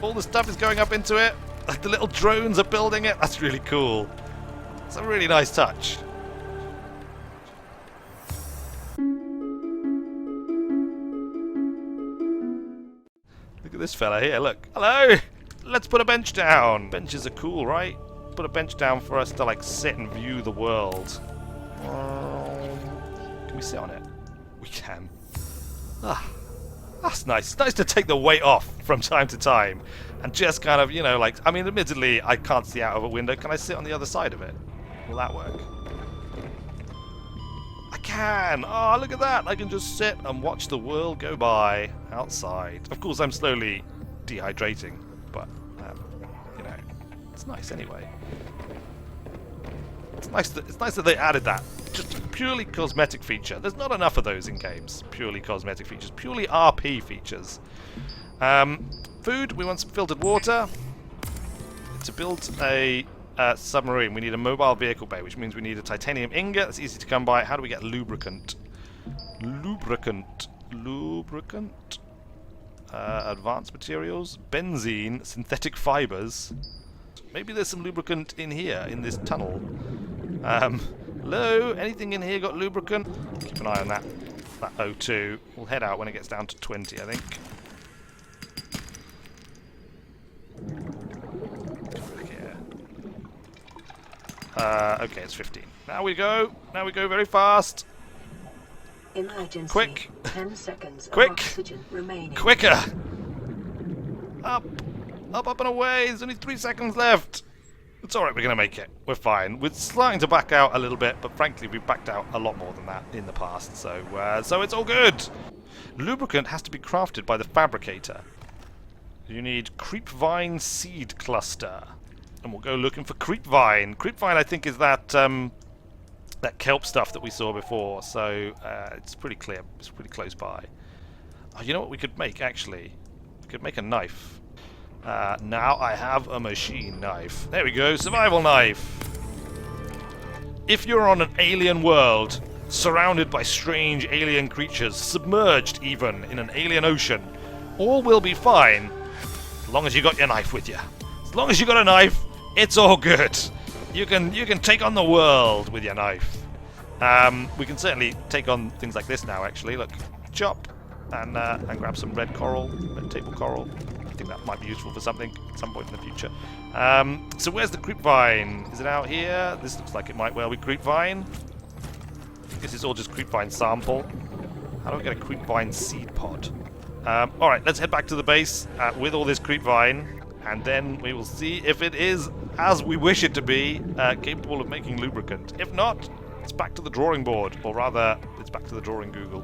All the stuff is going up into it. Like the little drones are building it. That's really cool. It's a really nice touch. Look at this fella here, look. Hello! Let's put a bench down. Benches are cool, right? Put a bench down for us to like sit and view the world. Can we sit on it? We can. Ah, that's nice. It's nice to take the weight off from time to time. And just kind of, you know, like, I mean, admittedly, I can't see out of a window. Can I sit on the other side of it? Will that work? I can! Oh, look at that! I can just sit and watch the world go by outside. Of course, I'm slowly dehydrating, but, you know, it's nice anyway. It's nice that they added that. Just a purely cosmetic feature. There's not enough of those in games. Purely cosmetic features. Purely RP features. Food, we want some filtered water. To build a submarine, we need a mobile vehicle bay, which means we need a titanium ingot. That's easy to come by. How do we get lubricant? Lubricant. Advanced materials. Benzene. Synthetic fibers. Maybe there's some lubricant in here, in this tunnel. Hello? Anything in here got lubricant? Keep an eye on that O2. We'll head out when it gets down to 20, I think. Okay, it's 15. Now we go. Now we go very fast. Emergency. Quick. 10 seconds. Quick. Oxygen remaining. Quicker. Up. Up and away. There's only 3 seconds left. It's alright, we're going to make it. We're fine. We're starting to back out a little bit, but frankly, we've backed out a lot more than that in the past, so it's all good. Lubricant has to be crafted by the fabricator. You need creepvine seed cluster. And we'll go looking for creepvine. Creepvine, I think, is that that kelp stuff that we saw before, so it's pretty clear. It's pretty close by. Oh, you know what we could make, actually? We could make a knife. Now I have a machine knife. There we go, survival knife. If you're on an alien world, surrounded by strange alien creatures, submerged even in an alien ocean, all will be fine, as long as you got your knife with you. As long as you got a knife, it's all good. You can take on the world with your knife. We can certainly take on things like this now, actually. Look, chop, and grab some red coral, red table coral. I think that might be useful for something at some point in the future. So where's the creepvine? Is it out here? This looks like it might well be creepvine. I guess it's all just creepvine sample. How do I get a creepvine seed pod? Alright, let's head back to the base with all this creepvine, and then we will see if it is, as we wish it to be, capable of making lubricant. If not, it's back to the drawing board, or rather, it's back to the drawing Google.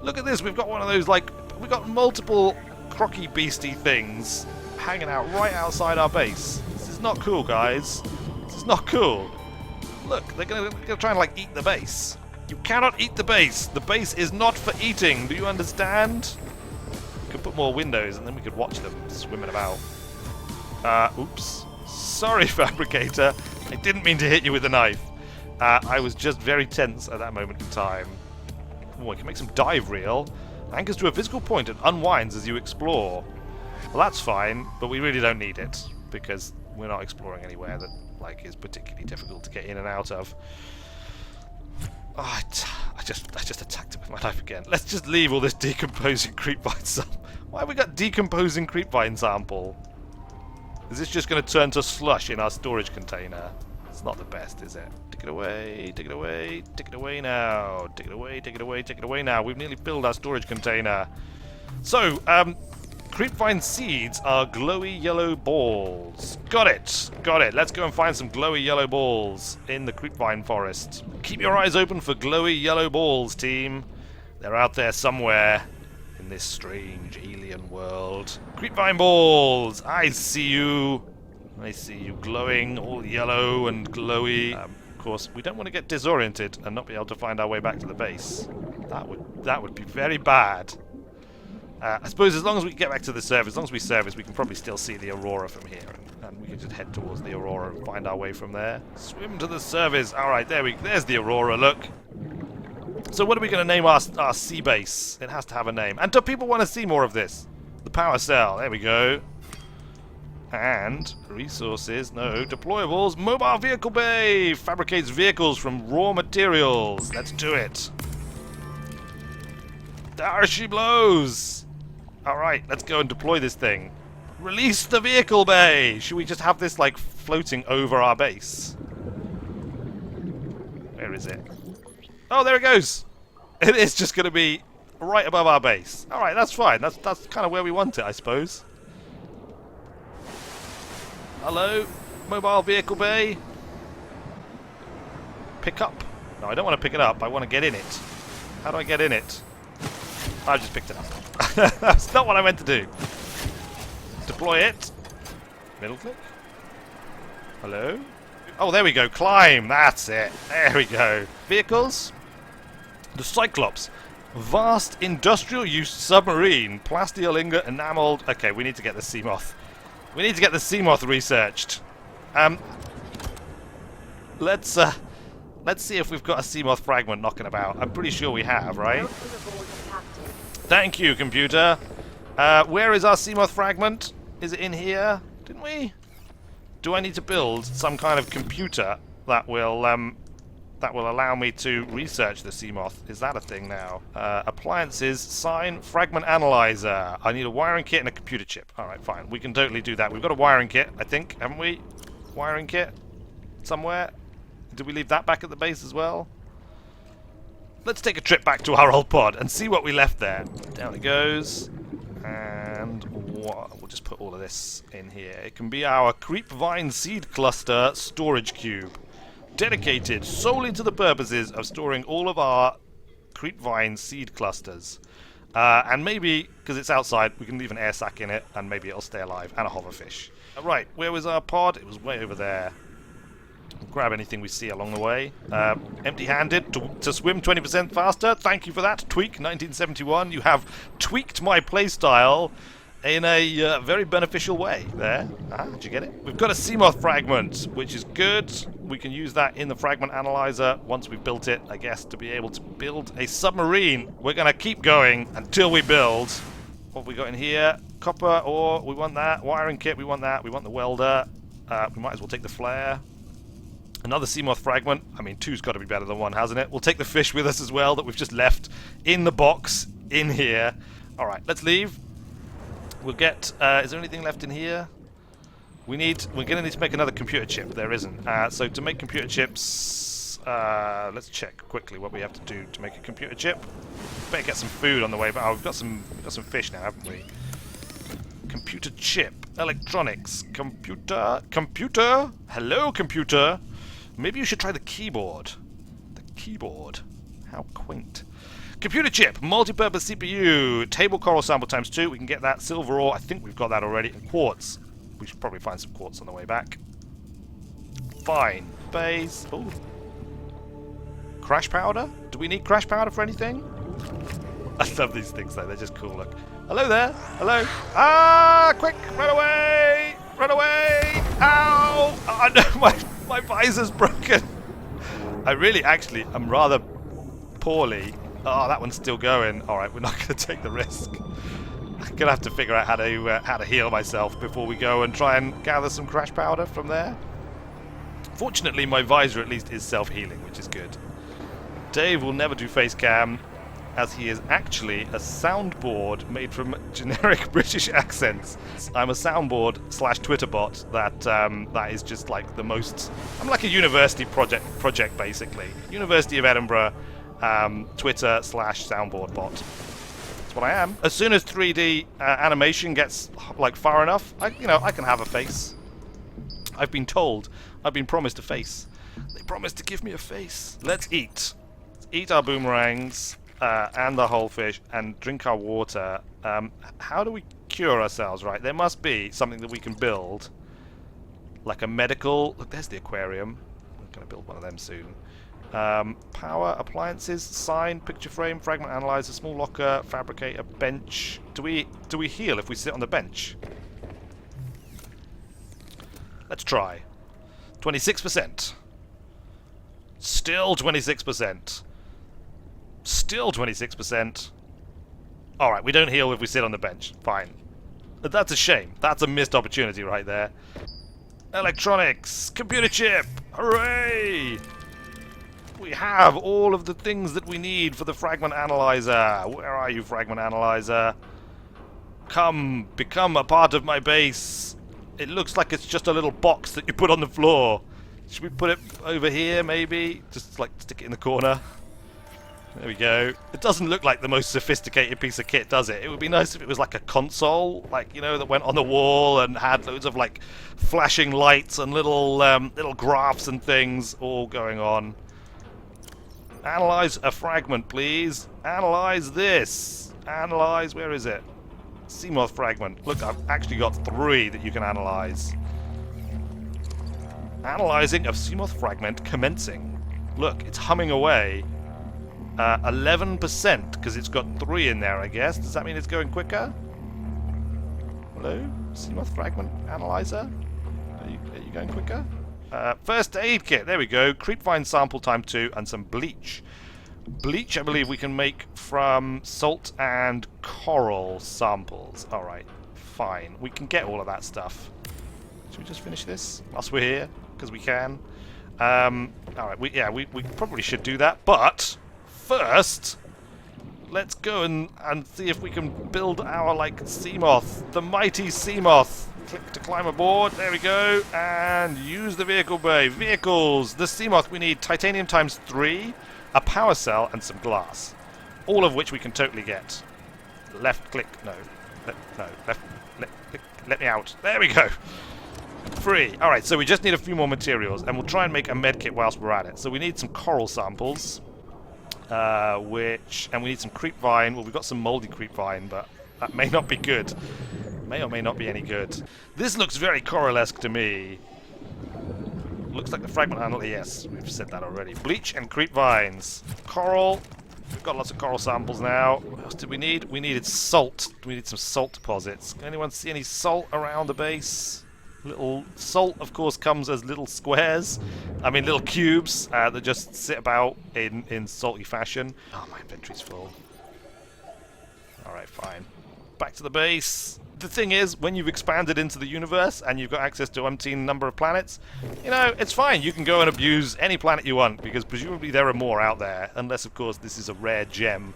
Look at this, we've got one of those, like, we've got multiple crocky beastie things hanging out right outside our base. This is not cool, guys. This is not cool. Look, they're gonna try and, like, eat the base. You cannot eat the base. The base is not for eating. Do you understand? We could put more windows and then we could watch them swimming about. Oops. Sorry, Fabricator. I didn't mean to hit you with the knife. I was just very tense at that moment in time. Oh, I can make some dive reel. Anchors to a physical point and unwinds as you explore. Well, that's fine, but we really don't need it because we're not exploring anywhere that, like, is particularly difficult to get in and out of. Oh, I just attacked it with my knife again. Let's just leave all this decomposing creepvine sample. Why have we got decomposing creepvine sample? Is this just going to turn to slush in our storage container? It's not the best, is it? Take it away, take it away, take it away now. Take it away, take it away, take it away now. We've nearly filled our storage container. So, creepvine seeds are glowy yellow balls. Got it, got it. Let's go and find some glowy yellow balls in the creepvine forest. Keep your eyes open for glowy yellow balls, team. They're out there somewhere in this strange alien world. Creepvine balls, I see you. I see you glowing, all yellow and glowy. Of course, we don't want to get disoriented and not be able to find our way back to the base. That would be very bad. I suppose as long as we get back to the surface, as long as we service, we can probably still see the aurora from here, and we can just head towards the aurora and find our way from there. Swim to the surface. All right, there's the aurora. Look. So what are we going to name our sea base? It has to have a name. And do people want to see more of this? The power cell. There we go. And resources, no, deployables, mobile vehicle bay! Fabricates vehicles from raw materials. Let's do it. There she blows! Alright, let's go and deploy this thing. Release the vehicle bay! Should we just have this, like, floating over our base? Where is it? Oh, there it goes! It is just going to be right above our base. Alright, that's fine. That's kind of where we want it, I suppose. Hello? Mobile vehicle bay? Pick up. No, I don't want to pick it up. I want to get in it. How do I get in it? I just picked it up. That's not what I meant to do. Deploy it. Middle click. Hello? Oh, there we go. Climb. That's it. There we go. Vehicles. The Cyclops. Vast industrial use submarine. Plasteel ingot enameled. Okay, we need to get the Seamoth. We need to get the Seamoth researched. Let's see if we've got a Seamoth fragment knocking about. I'm pretty sure we have, right? Thank you, computer. Where is our Seamoth fragment? Is it in here? Didn't we? Do I need to build some kind of computer that will allow me to research the Seamoth? Is that a thing now? Appliances, sign, fragment analyzer. I need a wiring kit and a computer chip. Alright, fine. We can totally do that. We've got a wiring kit, I think, haven't we? Wiring kit? Somewhere? Did we leave that back at the base as well? Let's take a trip back to our old pod and see what we left there. Down it goes. And we'll just put all of this in here. It can be our Creepvine Seed Cluster storage cube. Dedicated solely to the purposes of storing all of our Creepvine seed clusters. And maybe, because it's outside, we can leave an air sac in it, and maybe it'll stay alive, and a hoverfish. Right, where was our pod? It was way over there. We'll grab anything we see along the way. Empty-handed to swim 20% faster. Thank you for that, Tweak1971. You have tweaked my playstyle in a very beneficial way there. Did you get it? We've got a Seamoth fragment, which is good. We can use that in the fragment analyzer once we've built it, I guess, to be able to build a submarine. We're going to keep going until we build. What have we got in here? Copper ore, we want that. Wiring kit, we want that. We want the welder. We might as well take the flare. Another Seamoth fragment. I mean, two's got to be better than one, hasn't it? We'll take the fish with us as well that we've just left in the box in here. Alright, let's leave. We'll get... is there anything left in here? We're going to need to make another computer chip. There isn't. So to make computer chips... let's check quickly what we have to do to make a computer chip. Better get some food on the way. But we've got some fish now, haven't we? Computer chip. Electronics. Computer. Computer? Hello, computer. Maybe you should try the keyboard. The keyboard. How quaint. Computer chip, multi-purpose CPU, table coral sample times 2. We can get that. Silver ore, I think we've got that already. And quartz. We should probably find some quartz on the way back. Fine. Base. Ooh. Crash powder? Do we need crash powder for anything? I love these things though. They're just cool. Look. Hello there. Hello. Ah! Quick! Run away! Run away! Ow! Oh no! My visor's broken. I really, actually, I'm rather poorly. Oh, that one's still going. All right, we're not going to take the risk. I'm gonna have to figure out how to heal myself before we go and try and gather some crash powder from there. Fortunately, my visor at least is self-healing, which is good. Dave will never do face cam, as he is actually a soundboard made from generic British accents. I'm a soundboard / Twitter bot that is just like the most... I'm like a university project basically. University of Edinburgh Twitter / soundboard bot. That's what I am. As soon as 3D animation gets like far enough, I can have a face. I've been told. I've been promised a face. They promised to give me a face. Let's eat. Let's eat our boomerangs. And the whole fish, and drink our water. How do we cure ourselves, right? There must be something that we can build. Like a medical... Look, there's the aquarium. I'm going to build one of them soon. Power, appliances, sign, picture frame, fragment analyzer, small locker, fabricator, bench. Do we heal if we sit on the bench? Let's try. 26%. Still 26%. Still 26%. Alright, we don't heal if we sit on the bench. Fine. That's a shame. That's a missed opportunity right there. Electronics! Computer chip! Hooray! We have all of the things that we need for the fragment analyzer. Where are you, fragment analyzer? Come, become a part of my base. It looks like it's just a little box that you put on the floor. Should we put it over here, maybe? Just, like, stick it in the corner. There we go. It doesn't look like the most sophisticated piece of kit, does it? It would be nice if it was like a console, like, you know, that went on the wall and had loads of, like, flashing lights and little graphs and things all going on. Analyze a fragment, please. Analyze this. Analyze, where is it? Seamoth fragment. Look, I've actually got 3 that you can analyze. Analyzing of Seamoth fragment commencing. Look, it's humming away. 11%, because it's got 3 in there, I guess. Does that mean it's going quicker? Hello? Seamoth fragment analyzer? Are you going quicker? First aid kit. There we go. Creepvine sample time 2 and some bleach. Bleach, I believe we can make from salt and coral samples. Alright, fine. We can get all of that stuff. Should we just finish this whilst we're here? Because we can. Alright, we probably should do that. But first, let's go and see if we can build our, like, Seamoth. The mighty Seamoth. Click to climb aboard. There we go. And use the vehicle bay. Vehicles. The Seamoth, we need titanium times 3. A power cell and some glass, all of which we can totally get. Left click, no, left click, let me out. There we go. Free. All right, so we just need a few more materials, and we'll try and make a med kit whilst we're at it. So we need some coral samples, and we need some creepvine. Well, we've got some moldy creepvine, but that may not be good. May or may not be any good. This looks very coral-esque to me. Looks like the fragment handle. Yes, we've said that already. Bleach and creep vines. Coral. We've got lots of coral samples now. What else did we need? We needed salt. We need some salt deposits. Can anyone see any salt around the base? Little salt, of course, comes as little squares. I mean, little cubes that just sit about in salty fashion. Oh, my inventory's full. Alright, fine. Back to the base. The thing is, when you've expanded into the universe and you've got access to umpteen number of planets, you know, it's fine. You can go and abuse any planet you want, because presumably there are more out there, unless, of course, this is a rare gem.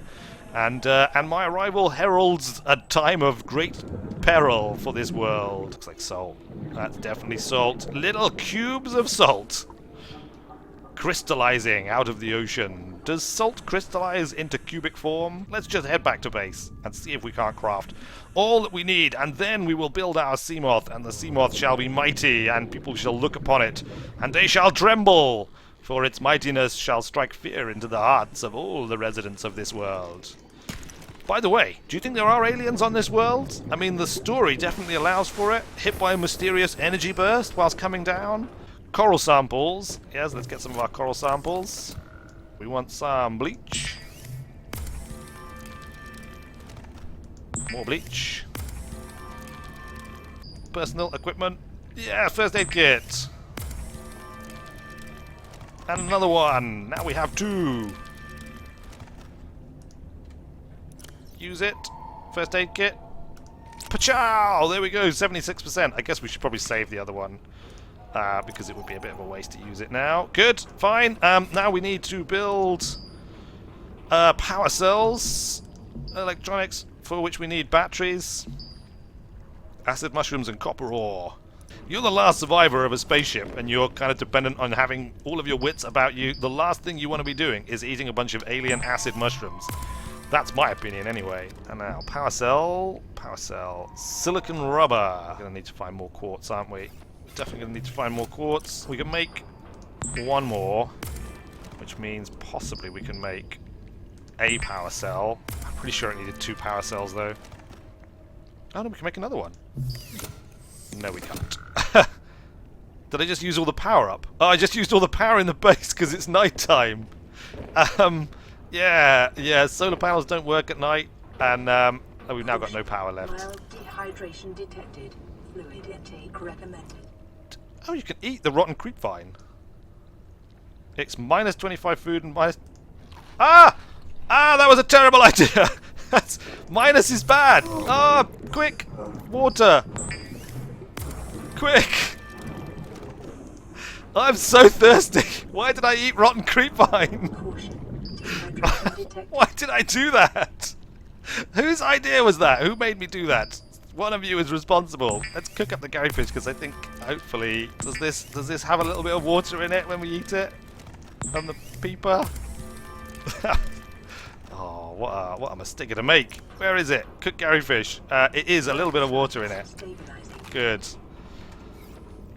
And my arrival heralds a time of great peril for this world. Looks like salt. That's definitely salt. Little cubes of salt. Crystallizing out of the ocean. Does salt crystallize into cubic form? Let's just head back to base and see if we can't craft all that we need, and then we will build our Seamoth, and the Seamoth shall be mighty, and people shall look upon it, and they shall tremble, for its mightiness shall strike fear into the hearts of all the residents of this world. By the way, do you think there are aliens on this world? I mean, the story definitely allows for it. Hit by a mysterious energy burst whilst coming down. Coral samples. Yes, let's get some of our coral samples. We want some bleach. More bleach. Personal equipment. Yeah, first aid kit. And another one. Now we have 2. Use it. First aid kit. Pachow! There we go, 76%. I guess we should probably save the other one. Because it would be a bit of a waste to use it now. Good, fine. Now we need to build power cells, electronics, for which we need batteries, acid mushrooms, and copper ore. You're the last survivor of a spaceship, and you're kind of dependent on having all of your wits about you. The last thing you want to be doing is eating a bunch of alien acid mushrooms. That's my opinion, anyway. And now, power cell, silicon rubber. We're going to need to find more quartz, aren't we? Definitely going to need to find more quartz. We can make 1 more, which means possibly we can make a power cell. I'm pretty sure it needed 2 power cells, though. Oh, no, we can make another one. No, we can't. Did I just use all the power up? Oh, I just used all the power in the base because it's nighttime. Yeah, solar panels don't work at night, and oh, we've now got no power left. Mild dehydration detected. Fluid intake recommended. Oh, you can eat the rotten creepvine. It's minus 25 food and minus... Ah! Ah, that was a terrible idea! Minus is bad! Ah, Quick! Water! Quick! I'm so thirsty! Why did I eat rotten creepvine? Why did I do that? Whose idea was that? Who made me do that? One of you is responsible. Let's cook up the garryfish because I think hopefully does this have a little bit of water in it when we eat it from the peeper? Oh, what a mistake to make. Where is it? Cooked garryfish. It is a little bit of water in it. Good.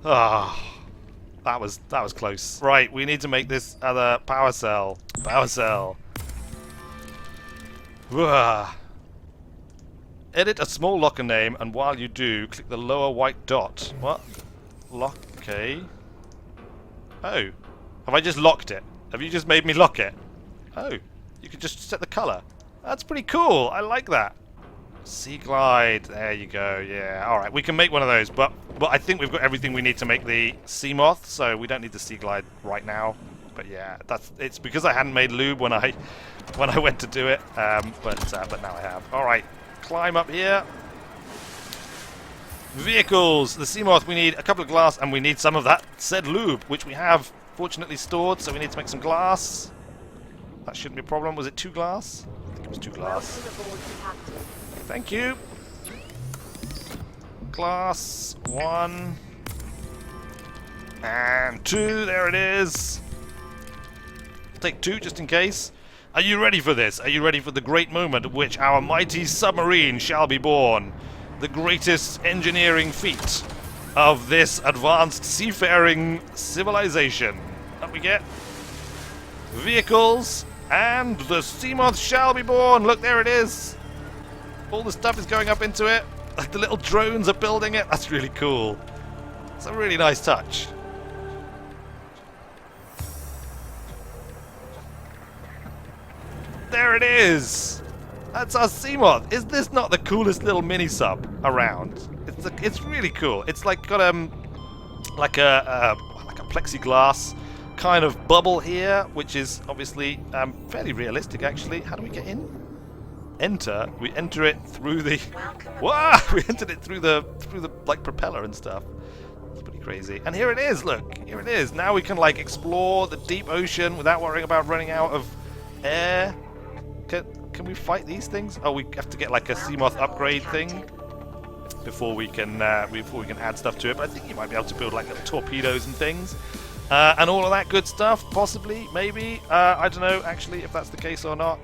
Ah. That was close. Right, we need to make this other power cell. Power cell. Ugh. Edit a small locker name, and while you do, click the lower white dot. What? Lock. Okay. Oh. Have I just locked it? Have you just made me lock it? Oh. You can just set the color. That's pretty cool. I like that. Sea glide. There you go. Yeah. All right. We can make one of those, but I think we've got everything we need to make the Seamoth, so we don't need the sea glide right now. But yeah, it's because I hadn't made lube when I went to do it. But now I have. All right. Climb up here. Vehicles. The Seamoth. We need a couple of glass, and we need some of that said lube, which we have fortunately stored. So we need to make some glass. That shouldn't be a problem. Was it 2 glass? I think it was 2 glass. Thank you. Glass 1 and 2. There it is. I'll take 2 just in case. Are you ready for this? Are you ready for the great moment at which our mighty submarine shall be born? The greatest engineering feat of this advanced seafaring civilization. Up we get. Vehicles, and the Seamoth shall be born. Look, there it is. All the stuff is going up into it. Like the little drones are building it. That's really cool. It's a really nice touch. There it is. That's our Seamoth. Is this not the coolest little mini sub around? It's really cool. It's like got like a plexiglass kind of bubble here, which is obviously fairly realistic actually. How do we get in? Enter. We enter it through the. Wow! We entered it through the like propeller and stuff. It's pretty crazy. And here it is. Look, here it is. Now we can like explore the deep ocean without worrying about running out of air. Can we fight these things? Oh, we have to get like a Seamoth upgrade thing before we can add stuff to it. But I think you might be able to build like little torpedoes and things. And all of that good stuff, possibly, maybe. I don't know, actually, if that's the case or not.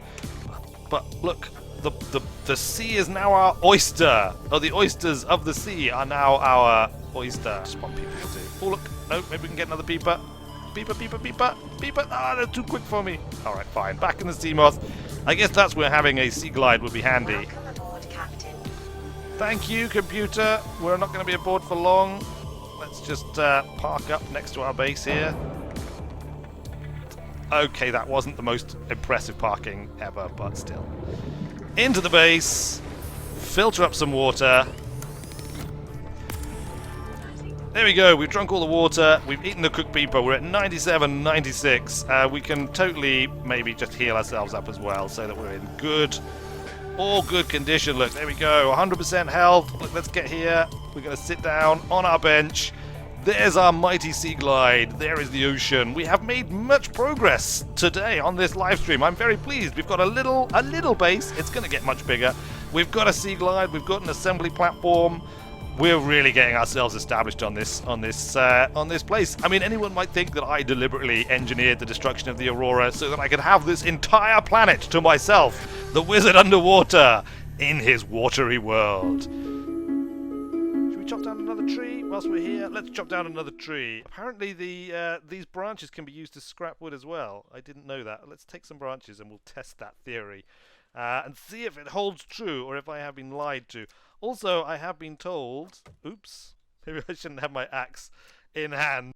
But look, the sea is now our oyster. Or the oysters of the sea are now our oyster. That's what people will do. Oh, look. No, maybe we can get another peeper. Peeper, peeper, peeper, peeper. Ah, they're too quick for me. All right, fine. Back in the Seamoth. I guess that's where having a sea glide would be handy. Thank you, computer. We're not going to be aboard for long. Let's just park up next to our base here. Okay, that wasn't the most impressive parking ever, but still. Into the base. Filter up some water. There we go. We've drunk all the water. We've eaten the cooked peeper. We're at 97, 96. We can totally maybe just heal ourselves up as well so that we're in all good condition. Look, there we go. 100% health. Look, let's get here. We're going to sit down on our bench. There's our mighty sea glide. There is the ocean. We have made much progress today on this live stream. I'm very pleased. We've got a little base. It's going to get much bigger. We've got a sea glide. We've got an assembly platform. We're really getting ourselves established on this place. I mean, anyone might think that I deliberately engineered the destruction of the Aurora so that I could have this entire planet to myself. The wizard underwater in his watery world. Should we chop down another tree whilst we're here? Let's chop down another tree. Apparently these branches can be used as scrap wood as well. I didn't know that. Let's take some branches and we'll test that theory. And see if it holds true or if I have been lied to. Also, I have been told... Oops. Maybe I shouldn't have my axe in hand.